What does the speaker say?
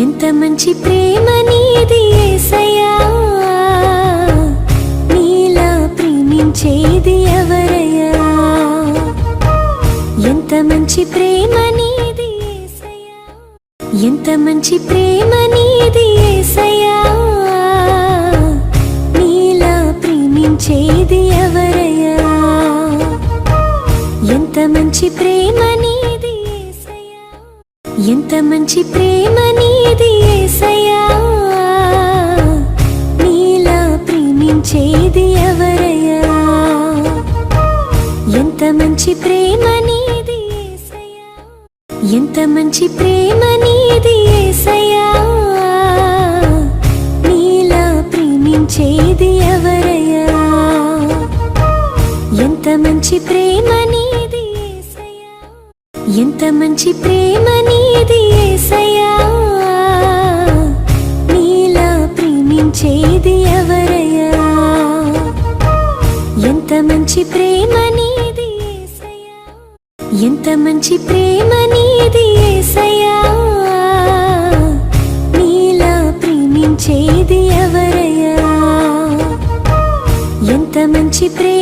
ఎంత మంచి ప్రేమ నీది యేసయ్యా, నీలా ప్రేమించేది ఎవరయ్యా. ఎంత మంచి ప్రేమ నీది యేసయ్యా, ఎంత మంచి ప్రేమ నీది యేసయ్యా, నీలా ప్రేమించేది ఎవరయ్యా. ఎంత మంచి ప్రేమ నీది యేసయ్యా, ఎంత మంచి ప్రేమ నీది యేసయ్యా, నీలా ప్రేమించేది ఎవరయ్యా. ఎంత మంచి ప్రేమ నీది యేసయ్యా, ఎంత మంచి ప్రేమ నీది యేసయ్యా, నీలా ప్రేమించేది ఎవరయ్యా. ఎంత మంచి ప్రేమ నీది యేసయ్యా, ఎంత మంచి ప్రేమ నీది యేసయ్యా, నీలా ప్రేమించేది ఎవరయ్యా. ఎంత మంచి ప్రేమ నీది యేసయ్యా, ఎంత మంచి ప్రేమ నీది యేసయ్యా, నీలా ప్రేమించేది ఎవరయ్యా. ఎంత మంచి ప్రేమ